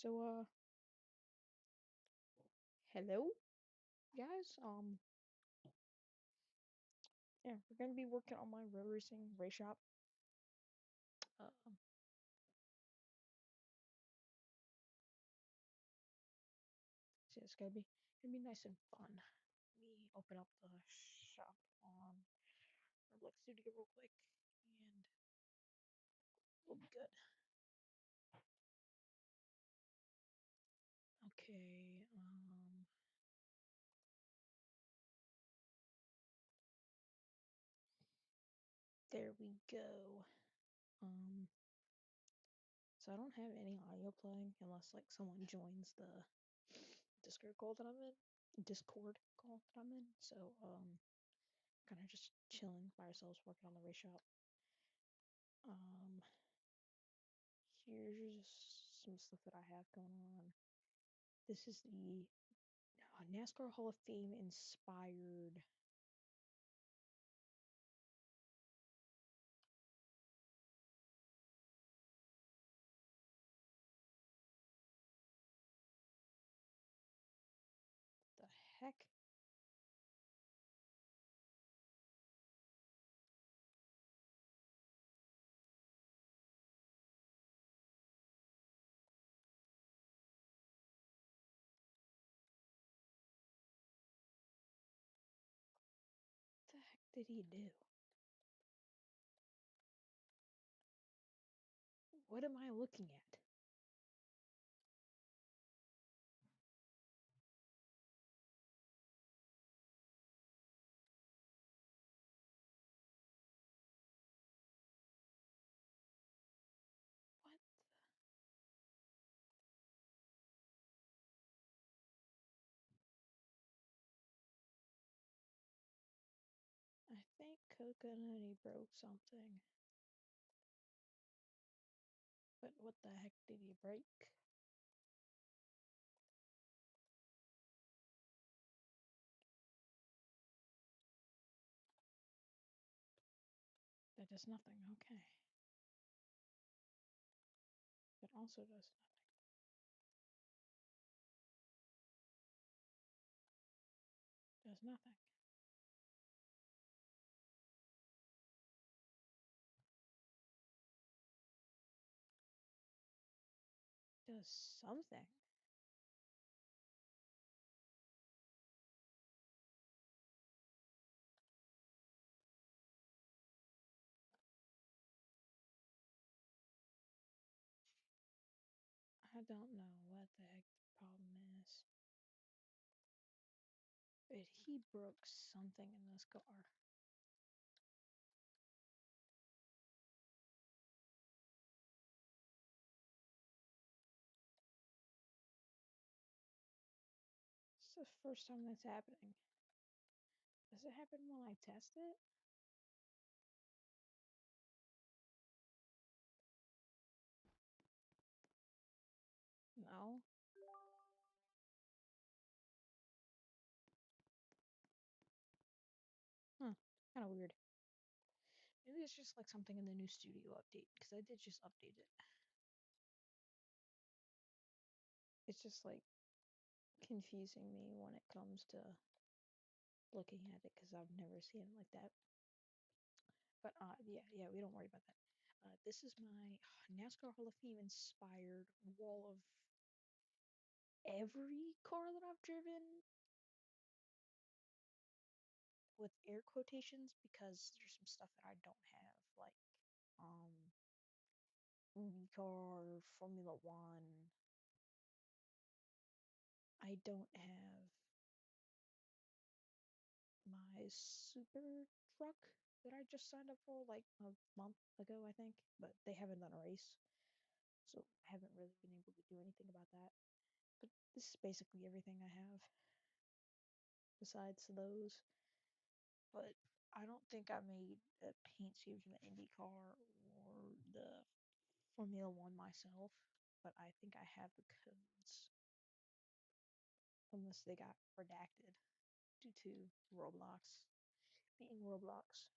So, hello, guys. Yeah, we're gonna be working on my road racing race shop. Um, so it's gonna be nice and fun. Let me open up the shop on Roblox Studio real quick, and we'll be good. Okay. There we go. Um, so I don't have any audio playing unless like someone joins the Discord call that I'm in. Discord call that I'm in. So, kind of just chilling by ourselves, working on the race shop. Um, Here's some stuff that I have going on. This is the NASCAR Hall of Fame inspired. The heck? The heck did he do? What am I looking at? What? I think Coconutty broke something. But what the heck did he break? That does nothing. Okay. That also does nothing. Does nothing. Does something. I don't know what the heck the problem is. But he broke something in this car. It's the first time that's happening. Does it happen when I test it? No. Huh. Kind of weird. Maybe it's just like something in the new studio update because I did just update it. It's just like confusing me when it comes to looking at it because I've never seen it like that. But yeah, we don't worry about that. This is my NASCAR Hall of Fame inspired wall of every car that I've driven with air quotations because there's some stuff that I don't have, like um IndyCar, Formula One. I don't have my super truck that I just signed up for like a month ago, I think, but they haven't done a race, so I haven't really been able to do anything about that. But this is basically everything I have besides those. But I don't think I made a paint scheme for the IndyCar or the Formula One myself, but I think I have the codes, unless they got redacted due to Roblox being Roblox.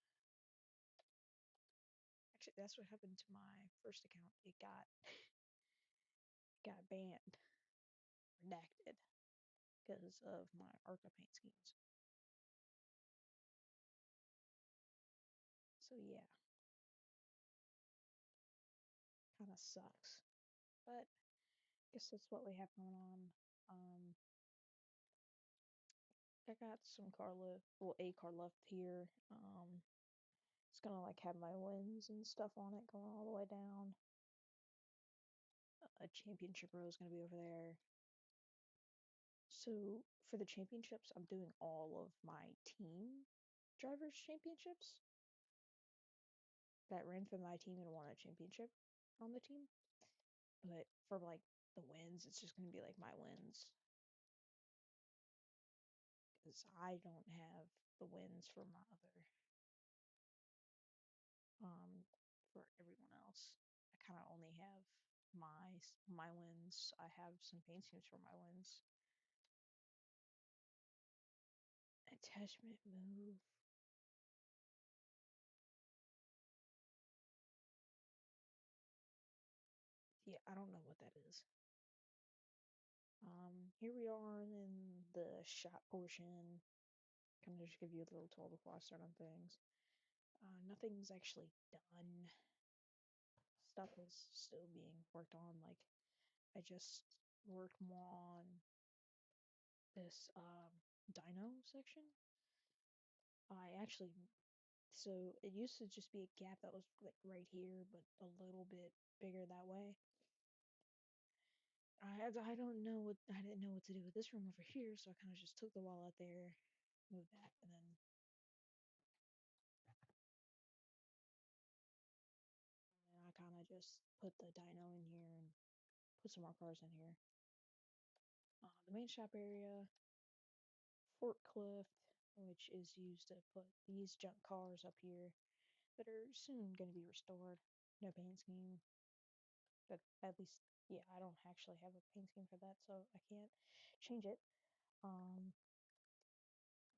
Actually, that's what happened to my first account. got banned, redacted, because of my ARCA paint schemes. So yeah, kind of sucks. But I guess that's what we have going on. I got some car left, well, a car left here. It's gonna like have my wins and stuff on it going all the way down. A championship row is gonna be over there. So for the championships, I'm doing all of my team drivers championships that ran for my team and won a championship on the team. But for like the wins, it's just gonna be like my wins because I don't have the wins for my other um for everyone else. I kind of only have my wins. I have some paint schemes for my wins. Attachment move. Yeah, I don't know what that is. Here we are in the shop portion. Kind of just give you a little tour before I start on things. Nothing's actually done. Stuff is still being worked on. Like I just worked more on this dyno section. I actually so it used to just be a gap that was like right here, but a little bit bigger that way. I don't know what I didn't know what to do with this room over here, so I kind of just took the wall out there, moved that, and then I kind of just put the dyno in here and put some more cars in here. The main shop area, forklift, which is used to put these junk cars up here that are soon going to be restored. No paint scheme, but at least, yeah, I don't actually have a paint scheme for that, so I can't change it. Um,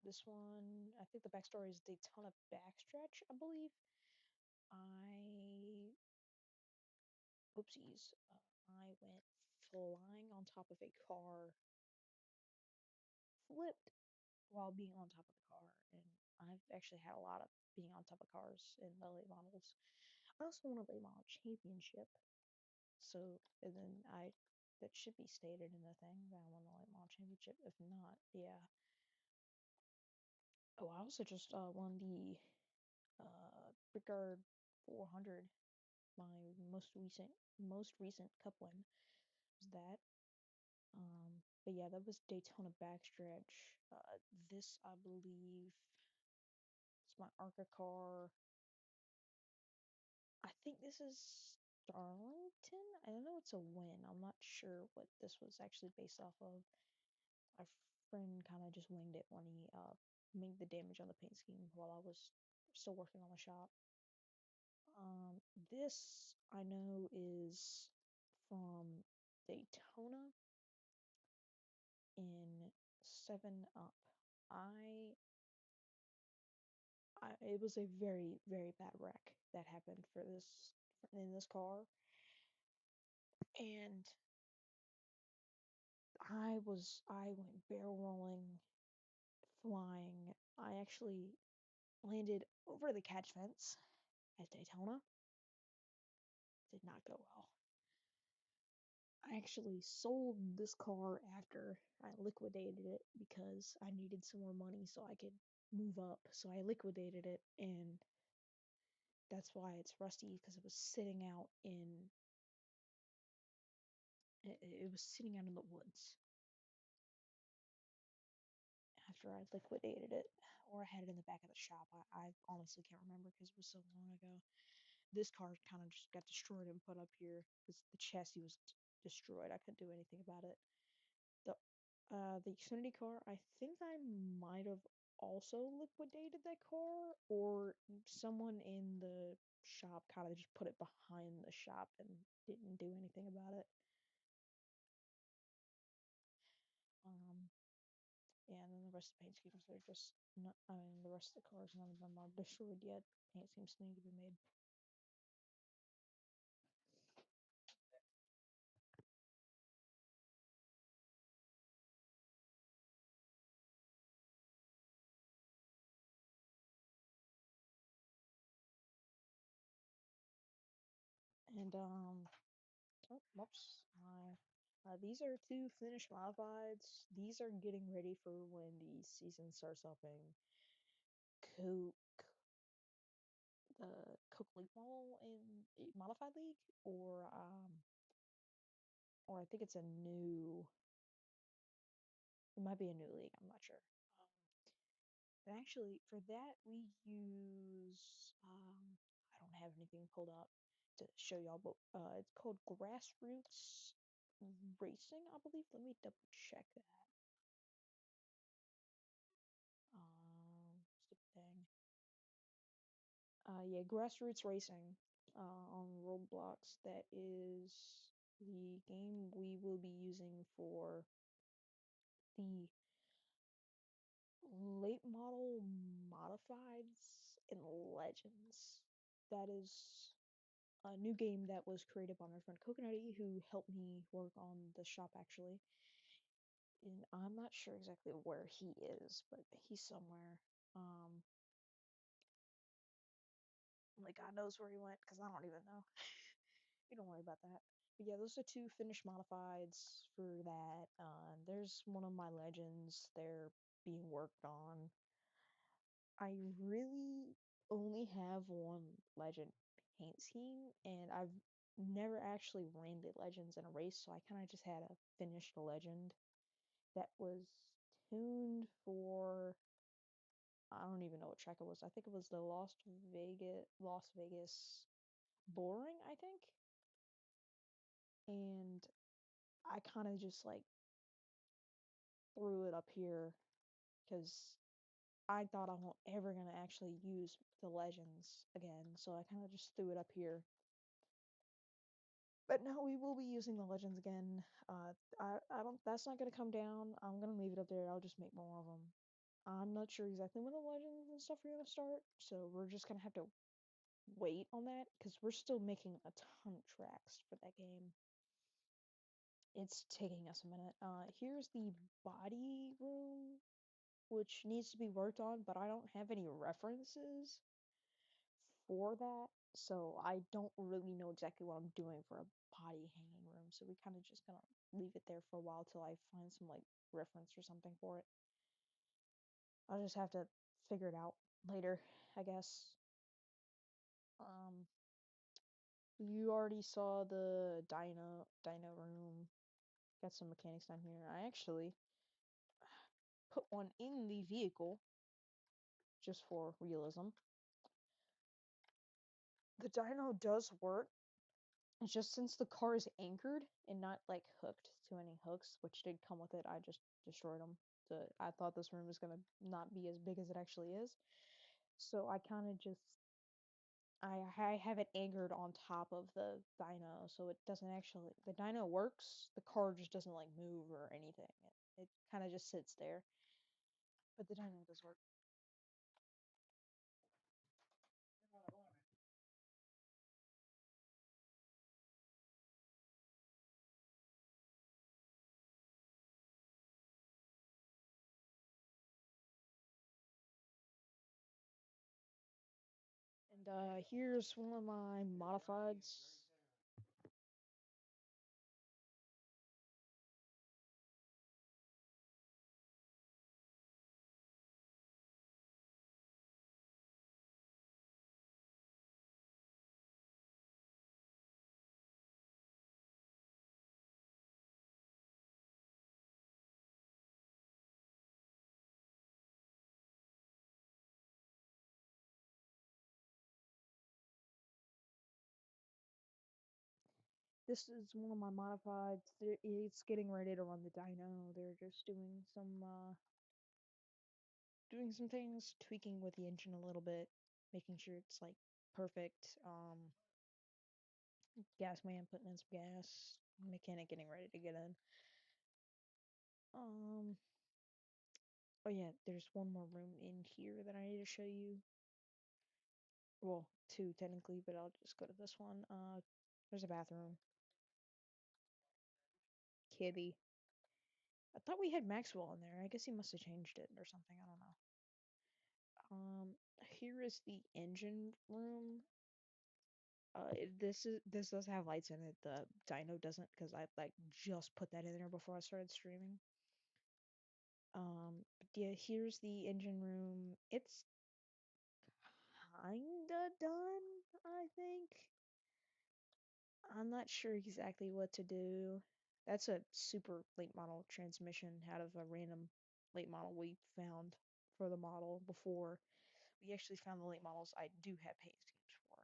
this one, I think the backstory is Daytona Backstretch, I believe. I, oopsies, I went flying on top of a car, flipped while being on top of the car, and I've actually had a lot of being on top of cars in the late models. I also won a late model championship, so and then that should be stated in the thing that I won the late model championship. If not, yeah. Oh, I also just won the Brickyard 400. My most recent cup win was that. But yeah, that was Daytona Backstretch. This I believe is my ARCA car. I think this is Darlington. I don't know it's a win. I'm not sure what this was actually based off of. My friend kind of just winged it when he made the damage on the paint scheme while I was still working on the shop. This I know is from Daytona in 7 Up. I, it was a very very bad wreck that happened for this in this car, and I went barrel rolling, flying. I actually landed over the catch fence at Daytona. Did not go well. I actually sold this car after I liquidated it because I needed some more money so I could move up. So I liquidated it, and that's why it's rusty because it was sitting out in the woods after I liquidated it, or I had it in the back of the shop. I honestly can't remember because it was so long ago. This car kind of just got destroyed and put up here because the chassis was destroyed. I couldn't do anything about it. The the Xfinity car, I think I might have also liquidated that car, or someone in the shop kind of just put it behind the shop and didn't do anything about it. Um, yeah, and then the rest of the paint schemes are just not. I mean, the rest of the cars, none of them are destroyed yet. Paint schemes need to be made. And oh, whoops, these are two finished modifieds. These are getting ready for when the season starts up in Coke, the Coke League Mall in Modified League, or I think it's a new. It might be a new league. I'm not sure. But actually, for that we use. I don't have anything pulled up to show y'all, but it's called Grassroots Racing, I believe. Let me double check that. Stupid thing. Yeah, Grassroots Racing on Roblox. That is the game we will be using for the late model modifieds and legends. That is a new game that was created by my friend Coconutty, who helped me work on the shop actually. And I'm not sure exactly where he is, but he's somewhere. Um, like God knows where he went because I don't even know. You don't worry about that. But yeah, those are two finished modifieds for that. There's one of my legends. They're being worked on. I really only have one legend paint scheme, and I've never actually ran the legends in a race, so I kind of just had a finished legend that was tuned for. I don't even know what track it was. I think it was the Las Vegas Boring, I think. And I kind of just like threw it up here because I thought I wasn't ever gonna actually use the legends again, so I kind of just threw it up here. But no, we will be using the legends again. I don't. That's not gonna come down. I'm gonna leave it up there. I'll just make more of them. I'm not sure exactly when the legends and stuff are gonna start, so we're just gonna have to wait on that because we're still making a ton of tracks for that game. It's taking us a minute. Here's the body room, which needs to be worked on, but I don't have any references for that, so I don't really know exactly what I'm doing for a body hanging room. So we kind of just gonna leave it there for a while till I find some like reference or something for it. I'll just have to figure it out later, I guess. Um, you already saw the dyno room. Got some mechanics down here. I actually put one in the vehicle just for realism. The dyno does work. It's just since the car is anchored and not like hooked to any hooks, which did come with it, I just destroyed them. So I thought this room was gonna not be as big as it actually is. So I kind of just I have it anchored on top of the dyno, so it doesn't actually the dyno works. The car just doesn't like move or anything. It kind of just sits there, but the dyno does work. And here's one of my modifieds. This is one of my modifieds. It's getting ready to run the dyno. They're just doing some things, tweaking with the engine a little bit, making sure it's like perfect. Gas man putting in some gas, mechanic getting ready to get in. Um, oh yeah, there's one more room in here that I need to show you. Well, two technically, but I'll just go to this one. There's a bathroom. Kitty. I thought we had Maxwell in there. I guess he must have changed it or something. I don't know. Here is the engine room. this does have lights in it. The dyno doesn't because I like just put that in there before I started streaming. But yeah, here's the engine room. It's kinda done, I think. I'm not sure exactly what to do. That's a super late model transmission out of a random late model we found for the model before. We actually found the late models I do have paint schemes for.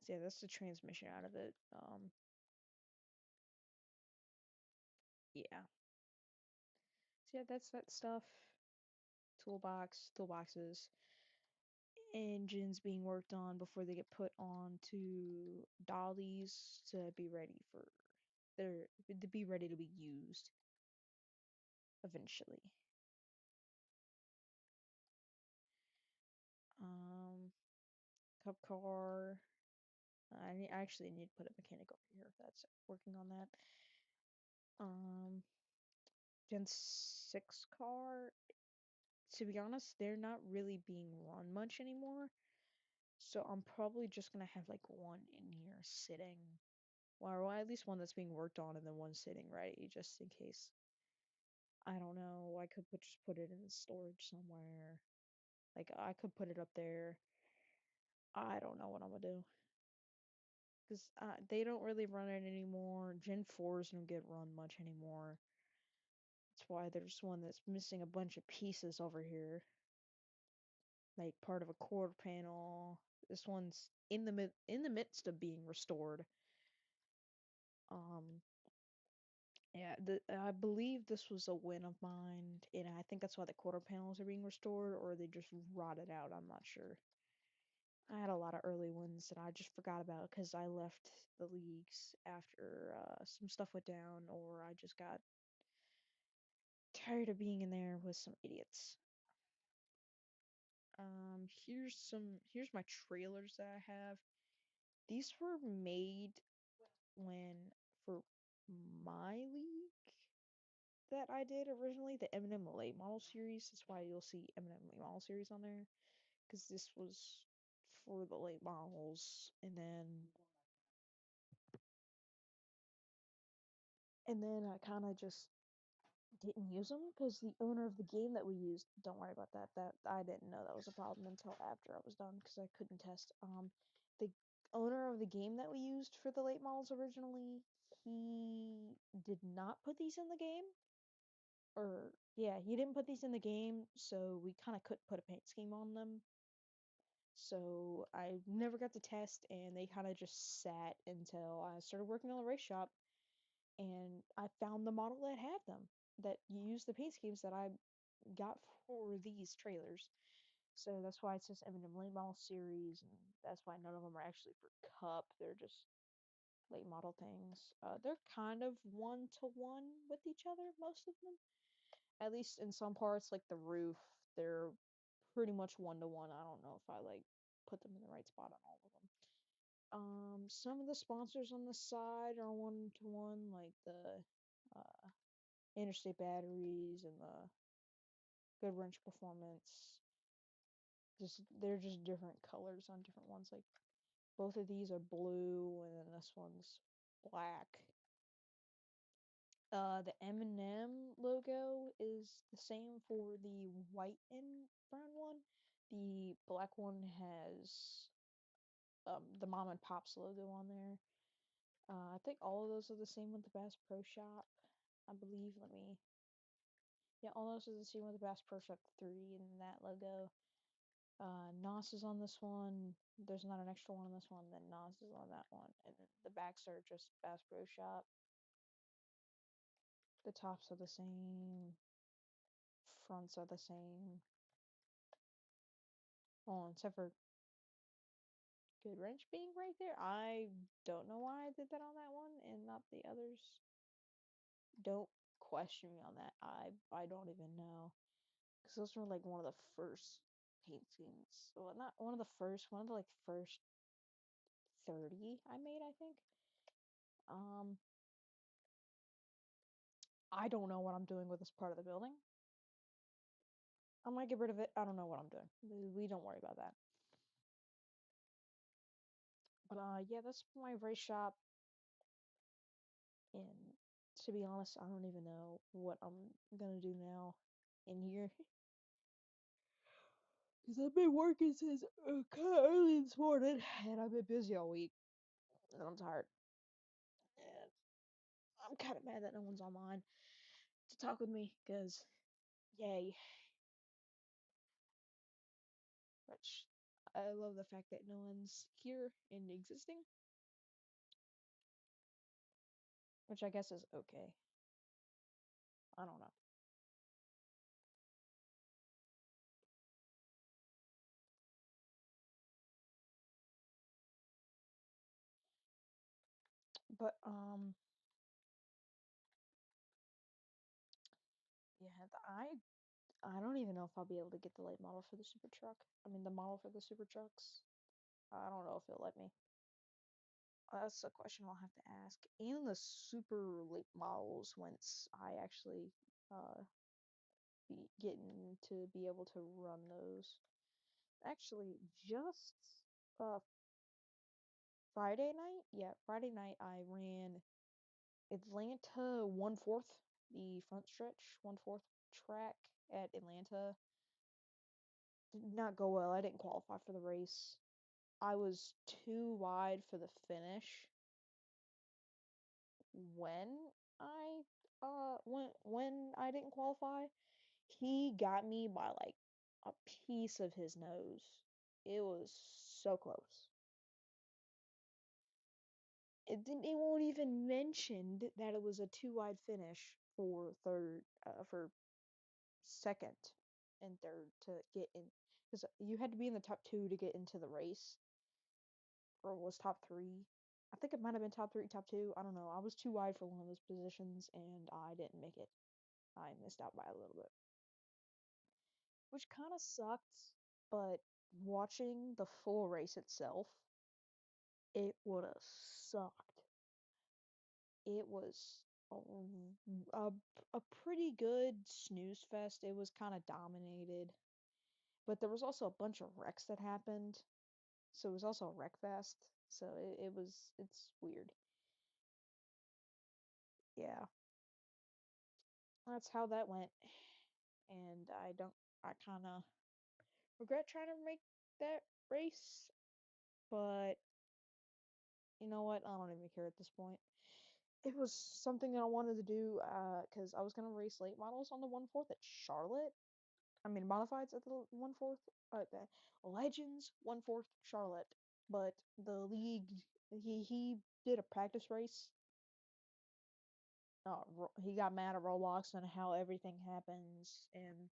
So yeah, that's the transmission out of it. Yeah. So yeah, that's that stuff. Toolboxes, engines being worked on before they get put onto dollies to be ready for their to be ready to be used eventually. Um, Cup car. I actually need to put a mechanic over here that's working on that. Um, Gen 6 car. To be honest, they're not really being run much anymore. So I'm probably just gonna have like one in here sitting. Well, at least one that's being worked on and then one sitting ready just in case. I don't know. I could just put it in storage somewhere. Like I could put it up there. I don't know what I'm gonna do. Because they don't really run it anymore. Gen 4s don't get run much anymore. That's why there's one that's missing a bunch of pieces over here. Like part of a quarter panel. This one's in the midst of being restored. Um, yeah, I believe this was a win of mine, and I think that's why the quarter panels are being restored, or they just rotted out. I'm not sure. I had a lot of early ones that I just forgot about because I left the leagues after some stuff went down, or I just got tired of being in there with some idiots. Here's my trailers that I have. These were made when for my league that I did originally, the Eminem Late Model series. That's why you'll see Eminem Late Model series on there, because this was for the late models, and then I kind of just didn't use them because the owner of the game that we used, don't worry about that. That I didn't know that was a problem until after I was done because I couldn't test. The owner of the game that we used for the late models originally, he did not put these in the game. Or yeah, he didn't put these in the game, so we kind of couldn't put a paint scheme on them. So I never got to test, and they kind of just sat until I started working on the race shop, and I found the model that had them, that used the paint schemes that I got for these trailers. So that's why it says Eminem Late Model Series, and that's why none of them are actually for Cup. They're just late model things. They're kind of one to one with each other, most of them. At least in some parts, like the roof, they're pretty much one to one. I don't know if I like put them in the right spot on all of them. Some of the sponsors on the side are one to one, like the uh, Interstate Batteries and the Good Wrench Performance. Just they're just different colors on different ones. Like both of these are blue, and then this one's black. The M&M logo is the same for the white and brown one. The black one has the Mom and Pops logo on there. I think all of those are the same with the Bass Pro Shop. I believe. Yeah, all those are the same with the Bass Pro Shop 3 and that logo. NOS is on this one. There's not an extra one on this one. Then NOS is on that one, and then the backs are just Bass Pro Shop. The tops are the same. Fronts are the same. Oh, except for Good Wrench being right there. I don't know why I did that on that one and not the others. Don't question me on that. I don't even know. Because those were like one of the first paintings. Well, not one of the first, one of the like first 30 I made, I think. Um, I don't know what I'm doing with this part of the building. I might get rid of it. I don't know what I'm doing. We don't worry about that. But yeah, that's my race shop. And to be honest, I don't even know what I'm gonna do now in here. Because I've been working since kind of early this morning, and I've been busy all week, and I'm tired. And I'm kind of mad that no one's online to talk with me, because yay. Which I love the fact that no one's here and existing, which I guess is okay. I don't know. But yeah, I don't even know if I'll be able to get the late model for the super truck. I mean, the model for the super trucks. I don't know if it'll let me. That's a question I'll have to ask. And the super late models once I actually uh be getting to be able to run those. Actually, just uh Friday night, yeah, Friday night I ran Atlanta 1/4, the front stretch 1/4 track at Atlanta. Did not go well. I didn't qualify for the race. I was too wide for the finish when when I didn't qualify. He got me by like a piece of his nose. It was so close. It won't even mention that it was a too wide finish for second and third to get in, because you had to be in the top two to get into the race, or it was top three. I think it might have been top three, top two. I don't know. I was too wide for one of those positions and I didn't make it. I missed out by a little bit, which kind of sucked. But watching the full race itself, it would have sucked. It was a, a pretty good snooze fest. It was kind of dominated, but there was also a bunch of wrecks that happened. So it was also a wreck fest. So it's weird. Yeah, that's how that went. And I kind of regret trying to make that race, but you know what? I don't even care at this point. It was something that I wanted to do because I was gonna race late models on the 1/4 at Charlotte. I mean modifieds at the 1/4, the Legends 1/4 Charlotte. But the league, he did a practice race. He got mad at Roblox and how everything happens in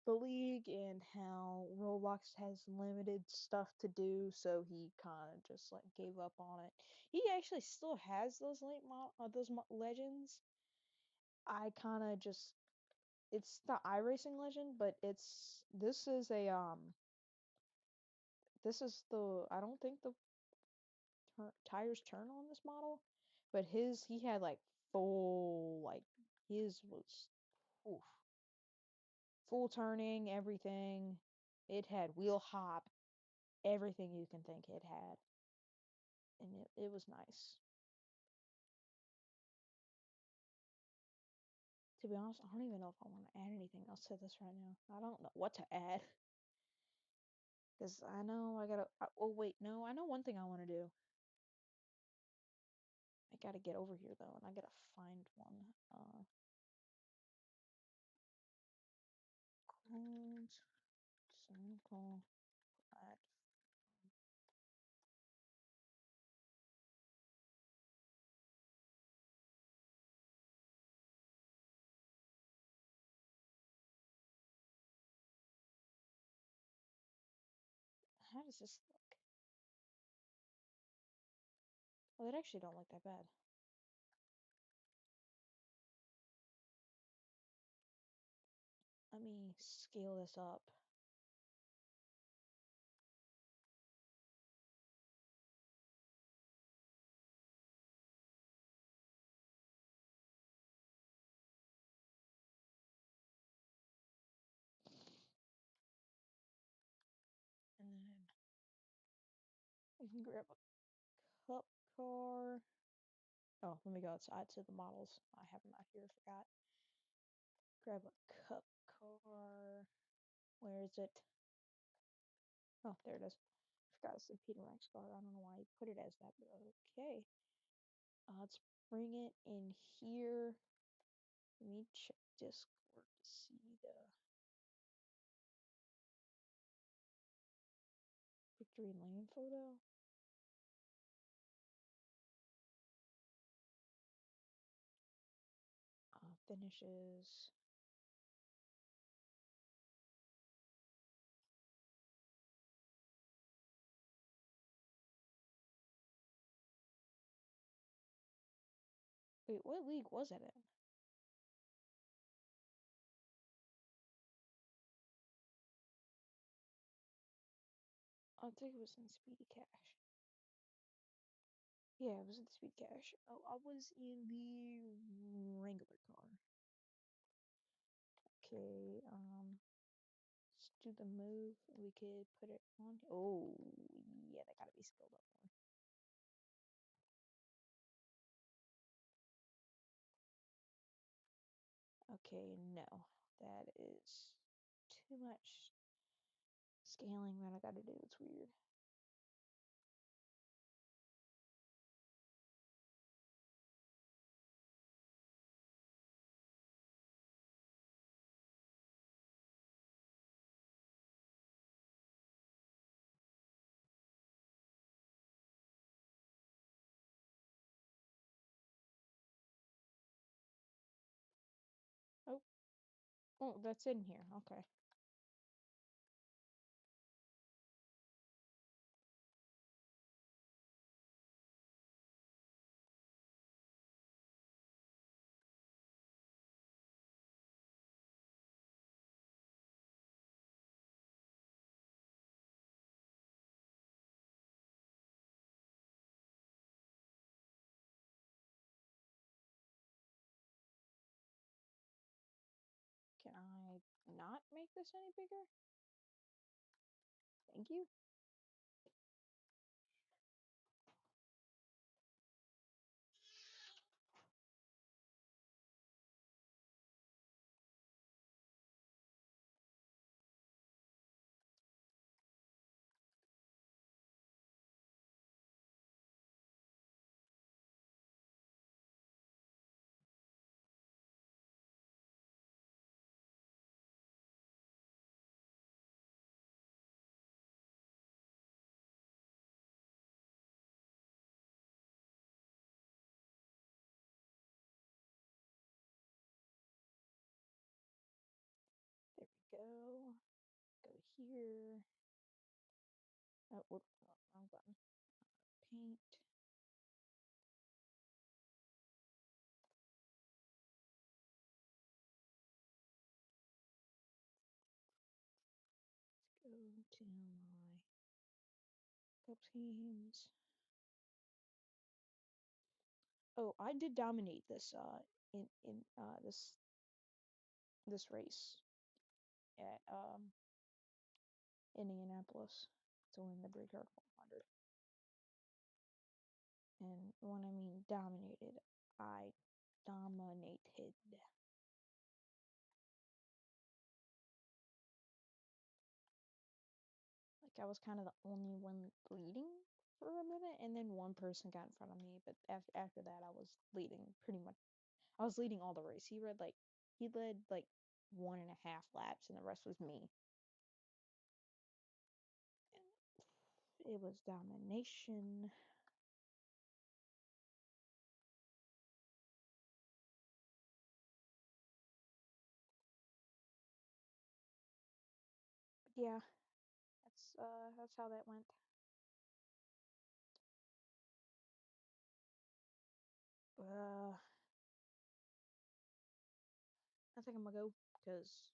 the league and how Roblox has limited stuff to do, so he kind of just like gave up on it. He actually still has those legends. I kind of just it's the iRacing legend, but this is the I don't think the tires turn on this model, but he had like full like his was oof, full turning everything. It had wheel hop, everything you can think it had, and it was nice. To be honest, I don't even know if I want to add anything else to this right now. I don't know what to add because I know I gotta. Oh wait, no, I know one thing I want to do. I gotta get over here though, and I gotta find one. Clones, sample, plat. How does this look? Well, it actually don't look that bad. Let me scale this up. And then we can grab cup car. Oh, let me go outside to the models. I have them out here, forgot. Grab a cup car. Where is it? Oh, there it is. Forgot it's the Peter Max car. I don't know why you put it as that, but okay. Let's bring it in here. Let me check Discord to see the victory lane photo. Finishes. Wait, what league was it in? I think it was in Speedy Cash. Yeah, it was in Speed Cash. Oh, I was in the Wrangler car. Okay, let's do the move. We could put it on. Oh, yeah, that gotta be scaled up more. Okay, no, that is too much scaling that I gotta do. It's weird. Oh, oh, that's in here. Okay. Can I not make this any bigger? Thank you. There we go. Go here. Oh, whoop, oh, wrong button. Paint. Go to my cup teams. Oh, I did dominate this in this race at Indianapolis to win the Brickyard 400. And when I mean dominated, I dominated. Like I was kind of the only one leading for a minute, and then one person got in front of me. But after that, I was leading pretty much. I was leading all the race. He led like 1.5 laps, and the rest was me. And it was domination. But yeah, that's how that went. Uh, I think I'm gonna go because